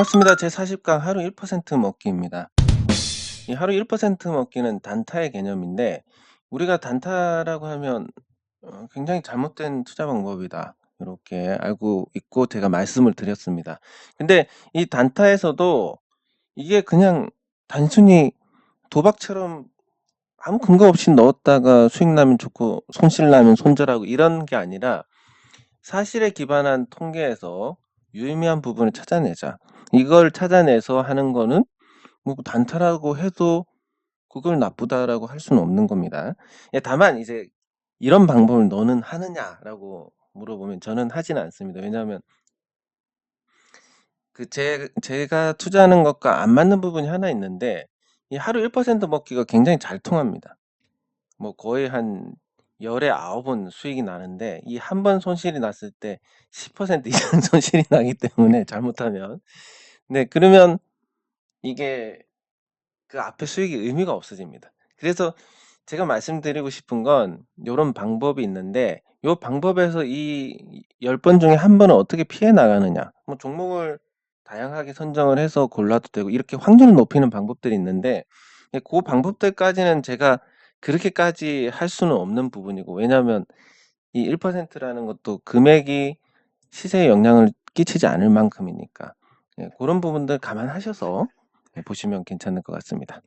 반갑습니다. 제 40강 하루 1% 먹기입니다. 이 하루 1% 먹기는 단타의 개념인데 우리가 단타라고 하면 굉장히 잘못된 투자 방법이다. 이렇게 알고 있고 제가 말씀을 드렸습니다. 근데 이 단타에서도 이게 그냥 단순히 도박처럼 아무 근거 없이 넣었다가 수익 나면 좋고 손실 나면 손절하고 이런 게 아니라 사실에 기반한 통계에서 유의미한 부분을 찾아내자. 이걸 찾아내서 하는 거는 뭐 단타라고 해도 그걸 나쁘다라고 할 수는 없는 겁니다. 예, 다만 이제 "이런 방법을 너는 하느냐?"라고 물어보면 저는 하지는 않습니다. 왜냐하면 제가 투자하는 것과 안 맞는 부분이 하나 있는데 이 하루 1% 먹기가 굉장히 잘 통합니다. 뭐 거의 한 열에 9번 수익이 나는데 이 한 번 손실이 났을 때 10% 이상 손실이 나기 때문에 잘못하면. 네, 그러면 이게 그 앞에 수익이 의미가 없어집니다. 그래서 제가 말씀드리고 싶은 건 요런 방법이 있는데 요 방법에서 이 10번 중에 한 번은 어떻게 피해 나가느냐. 뭐 종목을 다양하게 선정을 해서 골라도 되고 이렇게 확률을 높이는 방법들이 있는데 예, 고 방법들까지는 제가 그렇게까지 할 수는 없는 부분이고, 왜냐하면 이 1%라는 것도 금액이 시세에 영향을 끼치지 않을 만큼이니까. 예, 고런 부분들 감안하셔서 예, 보시면 괜찮을 것 같습니다.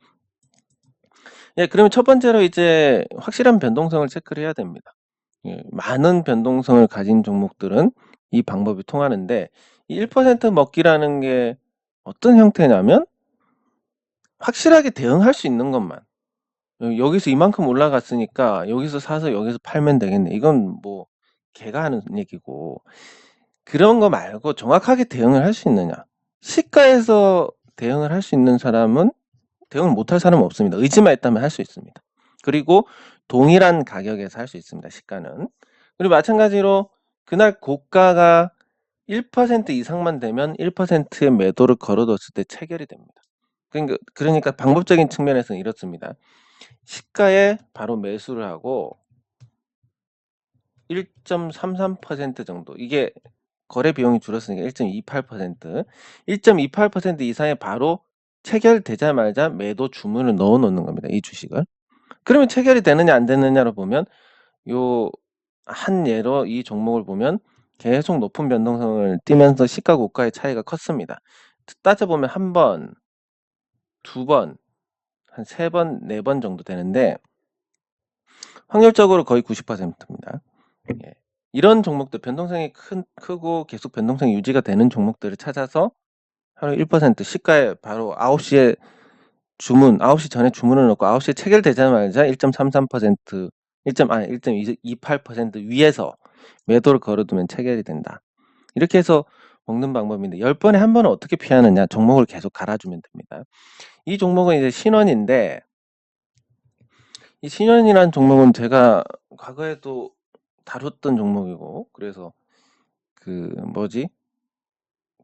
예, 그러면 첫 번째로 이제 확실한 변동성을 체크를 해야 됩니다. 예, 많은 변동성을 가진 종목들은 이 방법이 통하는데 이 1% 먹기라는 게 어떤 형태냐면 확실하게 대응할 수 있는 것만. 여기서 이만큼 올라갔으니까 여기서 사서 여기서 팔면 되겠네. 이건 뭐 개가 하는 얘기고, 그런 거 말고 정확하게 대응을 할 수 있느냐. 시가에서 대응을 할 수 있는 사람은 대응을 못할 사람은 없습니다. 의지만 있다면 할 수 있습니다. 그리고 동일한 가격에서 할 수 있습니다. 시가는. 그리고 마찬가지로 그날 고가가 1% 이상만 되면 1%의 매도를 걸어뒀을 때 체결이 됩니다. 그러니까 방법적인 측면에서는 이렇습니다. 시가에 바로 매수를 하고 1.33% 정도, 이게 거래 비용이 줄었으니까 1.28%, 1.28% 이상의 바로 체결되자마자 매도 주문을 넣어 놓는 겁니다, 이 주식을. 그러면 체결이 되느냐 안 되느냐를 보면 요 한 예로 이 종목을 보면 계속 높은 변동성을 띠면서 시가 고가의 차이가 컸습니다. 따져보면 1 번, 2 번, 한 3 번, 4번 정도 되는데 확률적으로 거의 90%입니다. 예. 이런 종목들, 변동성이 크고 계속 변동성이 유지가 되는 종목들을 찾아서 하루 1% 시가에 바로 9시에 9시 전에 주문을 넣고 9시에 체결되자마자 1.33%, 1.28% 위에서 매도를 걸어두면 체결이 된다. 이렇게 해서 먹는 방법인데 10번에 1 번은 어떻게 피하느냐. 종목을 계속 갈아주면 됩니다. 이 종목은 이제 신원인데 이 신원이라는 종목은 제가 과거에도 다뤘던 종목이고, 그래서 그 뭐지?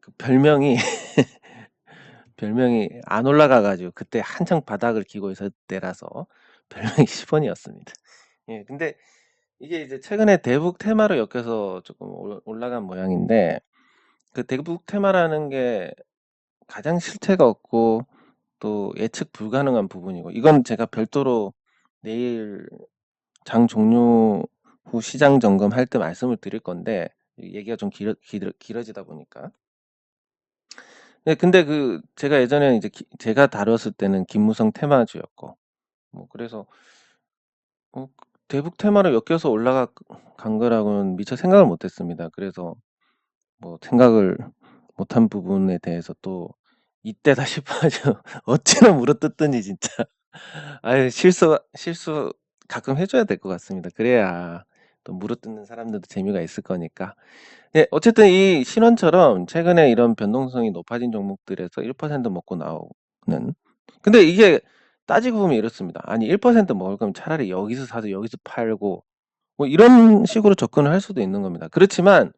그 별명이 별명이 안 올라가 가지고 그때 한창 바닥을 기고 있을 때라서 별명이 10 원이었습니다. 예, 근데 이게 이제 최근에 대북 테마로 엮여서 조금 올라간 모양인데 그 대북 테마라는 게 가장 실체가 없고 또 예측 불가능한 부분이고, 이건 제가 별도로 내일 장 종료 후 시장 점검할 때 말씀을 드릴 건데 얘기가 좀 길어지다 보니까. 네, 근데 제가 예전에 이제 제가 다뤘을 때는 김무성 테마주였고, 뭐 그래서 대북 테마로 엮여서 올라간 거라고는 미처 생각을 못 했습니다. 그래서 뭐 생각을 못한 부분에 대해서 또 이때다 싶어가지고 어찌나 물어뜯더니 진짜. 아유, 실수 가끔 해 줘야 될 것 같습니다. 그래야 또 물어뜯는 사람들도 재미가 있을 거니까. 네, 어쨌든 이 신원처럼 최근에 이런 변동성이 높아진 종목들에서 1% 먹고 나오는. 근데 이게 따지고 보면 이렇습니다. 아니 1% 먹을 거면 차라리 여기서 사서 여기서 팔고 뭐 이런 식으로 접근을 할 수도 있는 겁니다. 그렇지만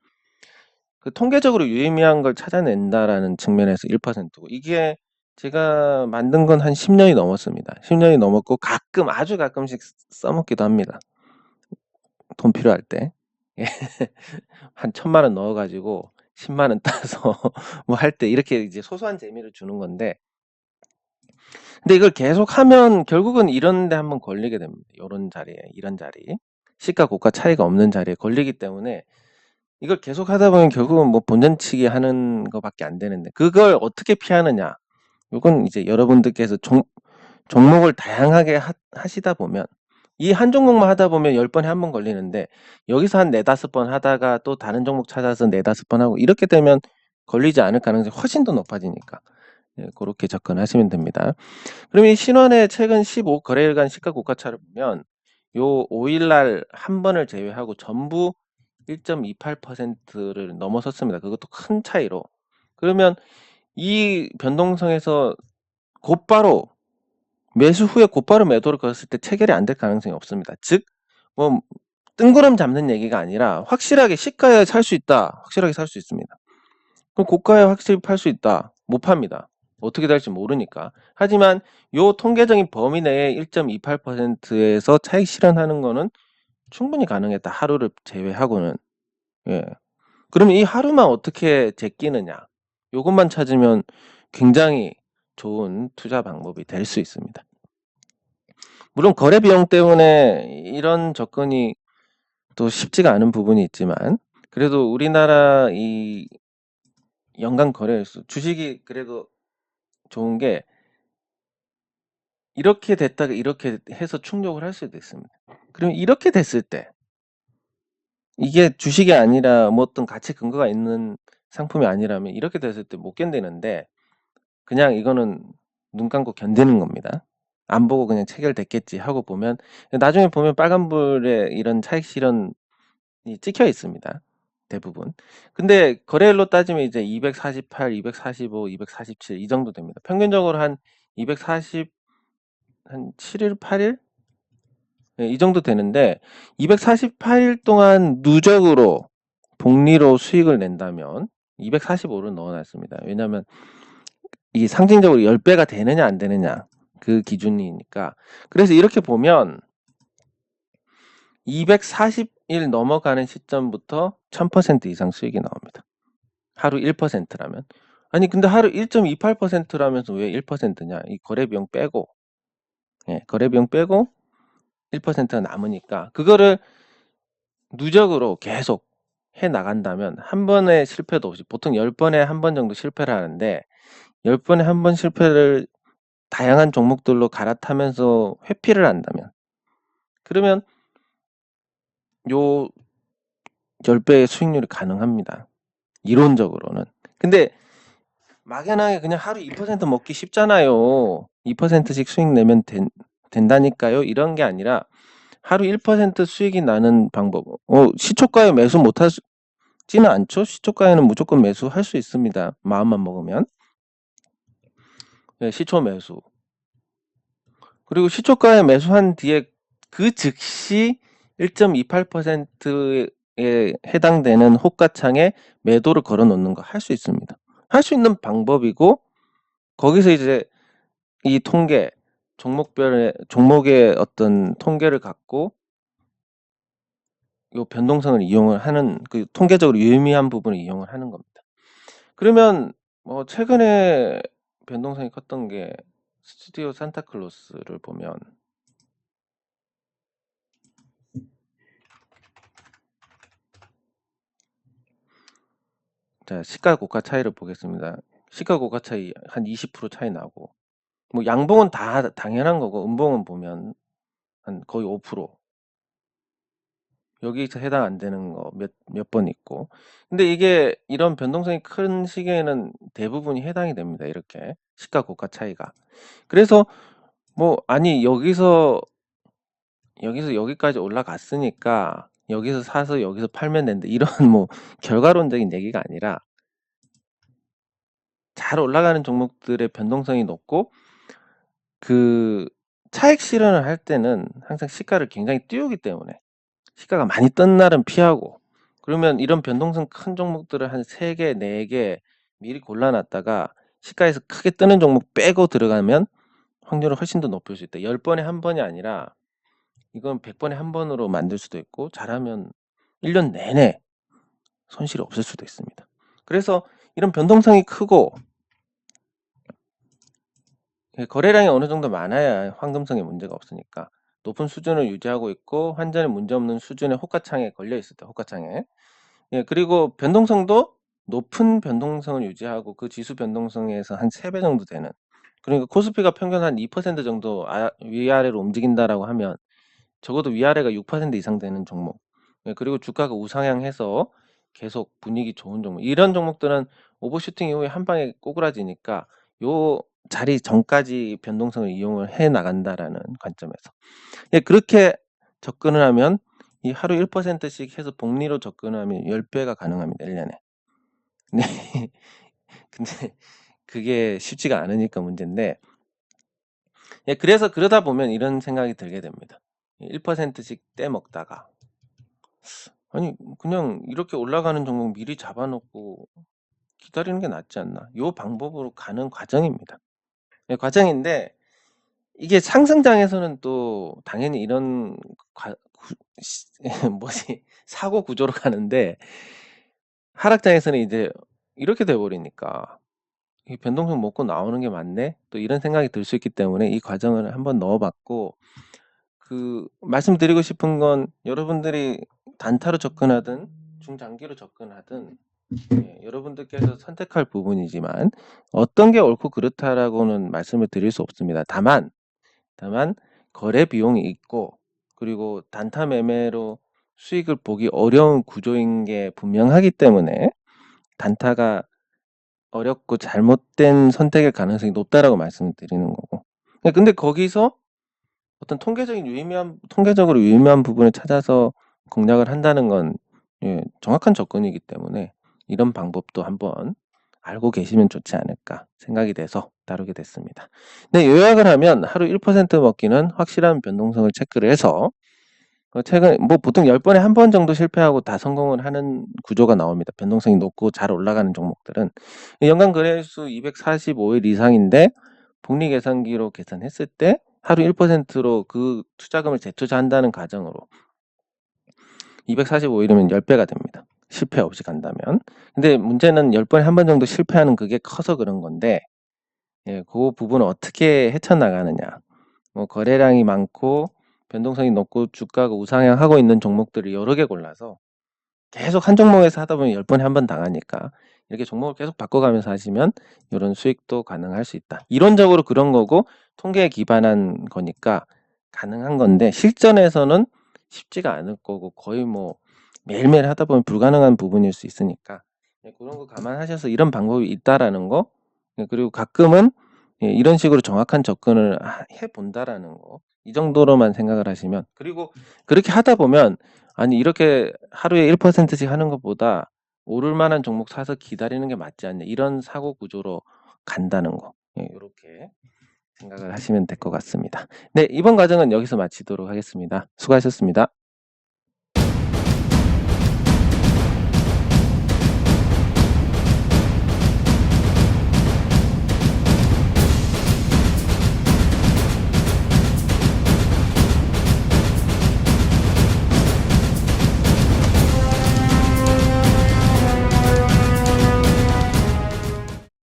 그 통계적으로 유의미한 걸 찾아낸다라는 측면에서 1%고, 이게 제가 만든 건 한 10 년이 넘었습니다. 10 년이 넘었고 아주 가끔씩 써먹기도 합니다, 돈 필요할 때. 예. 한 1,000만 원 넣어 가지고 10만 원 따서 뭐 할 때 이렇게 이제 소소한 재미를 주는 건데, 근데 이걸 계속하면 결국은 이런 데 한번 걸리게 됩니다. 요런 자리에, 이런 자리. 시가 고가 차이가 없는 자리에 걸리기 때문에 이걸 계속하다 보면 결국은 뭐 본전치기 하는 거밖에 안 되는데, 그걸 어떻게 피하느냐. 요건 이제 여러분들께서 종목을 다양하게 하시다 보면, 이 한 종목만 하다 보면 10번에 한 번 걸리는데, 여기서 한 4-5번 하다가 또 다른 종목 찾아서 4-5번 하고 이렇게 되면 걸리지 않을 가능성이 훨씬 더 높아지니까, 예, 고렇게 접근하시면 됩니다. 그럼 이 신원의 최근 15 거래일간 시가 고가차를 보면 요 5일 날 한 번을 제외하고 전부 1.28%를 넘어섰습니다. 그것도 큰 차이로. 그러면 이 변동성에서 곧바로 매수 후에 곧바로 매도를 걸었을 때 체결이 안 될 가능성이 없습니다. 즉, 뭐 뜬구름 잡는 얘기가 아니라 확실하게 시가에 살 수 있다. 확실하게 살 수 있습니다. 그럼 고가에 확실히 팔 수 있다. 못 팝니다. 어떻게 될지 모르니까. 하지만 요 통계적인 범위 내에 1.28%에서 차익 실현하는 거는 충분히 가능했다. 하루를 제외하고는. 예. 그러면 이 하루만 어떻게 제끼느냐. 요것만 찾으면 굉장히 좋은 투자 방법이 될 수 있습니다. 물론 거래 비용 때문에 이런 접근이 또 쉽지가 않은 부분이 있지만, 그래도 우리나라 이 연간 거래일수, 주식이 그래도 좋은 게 이렇게 됐다가 이렇게 해서 충족을 할 수도 있습니다. 그럼 이렇게 됐을 때 이게 주식이 아니라 뭐 어떤 가치 근거가 있는 상품이 아니라면 이렇게 됐을 때 못 견디는데, 그냥 이거는 눈 감고 견디는 겁니다. 안 보고 그냥 체결됐겠지 하고 보면 나중에 보면 빨간불에 이런 차익 실현이 찍혀 있습니다. 대부분. 근데 거래일로 따지면 이제 248, 245, 247 이 정도 됩니다. 평균적으로 한 240, 한 7일, 8일? 네, 이 정도 되는데 248일 동안 누적으로 복리로 수익을 낸다면 245를 넣어놨습니다. 왜냐하면 이 상징적으로 10배가 되느냐 안 되느냐 그 기준이니까. 그래서 이렇게 보면 240일 넘어가는 시점부터 1000% 이상 수익이 나옵니다. 하루 1%라면. 아니 근데 하루 1.28%라면서 왜 1%냐. 이 거래비용 빼고, 예, 거래비용 빼고 1%가 남으니까 그거를 누적으로 계속 해 나간다면 한 번의 실패도 없이, 보통 10번에 한 번 정도 실패를 하는데 10번에 한 번 실패를 다양한 종목들로 갈아타면서 회피를 한다면, 그러면 요 10배의 수익률이 가능합니다. 이론적으로는. 근데 막연하게 그냥 하루 2% 먹기 쉽잖아요. 2%씩 수익 내면 된다니까요. 이런 게 아니라 하루 1% 수익이 나는 방법. 시초가에 매수 못하지는 않죠. 시초가에는 무조건 매수할 수 있습니다. 마음만 먹으면. 네, 시초 매수. 그리고 시초가에 매수한 뒤에 그 즉시 1.28%에 해당되는 호가창에 매도를 걸어 놓는 거 할 수 있습니다. 할 수 있는 방법이고, 거기서 이제 이 통계, 종목의 어떤 통계를 갖고 요 변동성을 이용을 하는, 그 통계적으로 유의미한 부분을 이용을 하는 겁니다. 그러면 최근에 변동성이 컸던 게 스튜디오 산타클로스를 보면, 자, 시가 고가 차이를 보겠습니다. 시가 고가 차이 한 20% 차이 나고, 뭐 양봉은 다 당연한 거고, 음봉은 보면 한 거의 5%, 여기서 해당 안 되는 거 몇 번 있고. 근데 이게 이런 변동성이 큰 시기에는 대부분이 해당이 됩니다. 이렇게 시가 고가 차이가. 그래서 아니 여기서 여기까지 올라갔으니까 여기서 사서 여기서 팔면 된다, 이런 뭐 결과론적인 얘기가 아니라, 잘 올라가는 종목들의 변동성이 높고 그 차익 실현을 할 때는 항상 시가를 굉장히 띄우기 때문에 시가가 많이 뜬 날은 피하고, 그러면 이런 변동성 큰 종목들을 한 3개, 4개 미리 골라놨다가 시가에서 크게 뜨는 종목 빼고 들어가면 확률을 훨씬 더 높일 수 있다. 10번에 한 번이 아니라 이건 100번에 한 번으로 만들 수도 있고, 잘하면 1년 내내 손실이 없을 수도 있습니다. 그래서 이런 변동성이 크고 거래량이 어느 정도 많아야 황금성에 문제가 없으니까 높은 수준을 유지하고 있고 환전에 문제없는 수준의 호가창에 걸려 있을 때 호가창에 그리고 변동성도 높은 변동성을 유지하고 그 지수 변동성에서 한 3배 정도 되는 그러니까 코스피가 평균 한 2% 정도 위아래로 움직인다라고 하면 적어도 위아래가 6% 이상 되는 종목 그리고 주가가 우상향해서 계속 분위기 좋은 종목 이런 종목들은 오버슈팅 이후에 한 방에 꼬그라지니까 요 자리 전까지 변동성을 이용을 해 나간다라는 관점에서 그렇게 접근을 하면 이 하루 1%씩 해서 복리로 접근을 하면 10배가 가능합니다. 1년에. 네. 근데 그게 쉽지가 않으니까 문제인데 그래서 그러다 보면 이런 생각이 들게 됩니다. 1%씩 떼먹다가 아니 그냥 이렇게 올라가는 종목 미리 잡아 놓고 기다리는 게 낫지 않나. 요 방법으로 가는 과정입니다. 과정인데 이게 상승장에서는 또 당연히 이런 사고 구조로 가는데 하락장에서는 이제 이렇게 돼 버리니까 '이 변동성 먹고 나오는 게 맞네.' 또 이런 생각이 들 수 있기 때문에 이 과정을 한번 넣어 봤고 말씀드리고 싶은 건 여러분들이 단타로 접근하든 중장기로 접근하든 여러분들께서 선택할 부분이지만 어떤 게 옳고 그렇다라고는 말씀을 드릴 수 없습니다. 다만 거래 비용이 있고 그리고 단타 매매로 수익을 보기 어려운 구조인 게 분명하기 때문에 단타가 어렵고 잘못된 선택의 가능성이 높다라고 말씀을 드리는 거고. 근데 거기서 어떤 통계적으로 유의미한 부분을 찾아서 공략을 한다는 건 정확한 접근이기 때문에 이런 방법도 한번 알고 계시면 좋지 않을까 생각이 돼서 다루게 됐습니다. 네, 요약을 하면 하루 1% 먹기는 확실한 변동성을 체크를 해서 최근 보통 10번에 한 번 정도 실패하고 다 성공을 하는 구조가 나옵니다. 변동성이 높고 잘 올라가는 종목들은. 연간 거래일수 245일 이상인데 복리 계산기로 계산했을 때 하루 1%로 그 투자금을 재투자한다는 가정으로 245일이면 10배가 됩니다. 실패 없이 간다면. 근데 문제는 10번에 한 번 정도 실패하는 그게 커서 그런 건데 그 부분을 어떻게 헤쳐나가느냐. 거래량이 많고 변동성이 높고 주가가 우상향하고 있는 종목들을 여러 개 골라서 계속 한 종목에서 하다 보면 10번에 한 번 당하니까 이렇게 종목을 계속 바꿔가면서 하시면 이런 수익도 가능할 수 있다. 이론적으로 그런 거고 통계에 기반한 거니까 가능한 건데 실전에서는 쉽지가 않을 거고 거의 매일매일 하다 보면 불가능한 부분일 수 있으니까 그런 거 감안하셔서 이런 방법이 있다라는 거 그리고 가끔은 이런 식으로 정확한 접근을 해본다라는 거 이 정도로만 생각을 하시면 그리고 그렇게 하다 보면 아니 이렇게 하루에 1%씩 하는 것보다 오를 만한 종목 사서 기다리는 게 맞지 않냐 이런 사고 구조로 간다는 거 요렇게 생각을 하시면 될 것 같습니다. 네, 이번 과정은 여기서 마치도록 하겠습니다. 수고하셨습니다.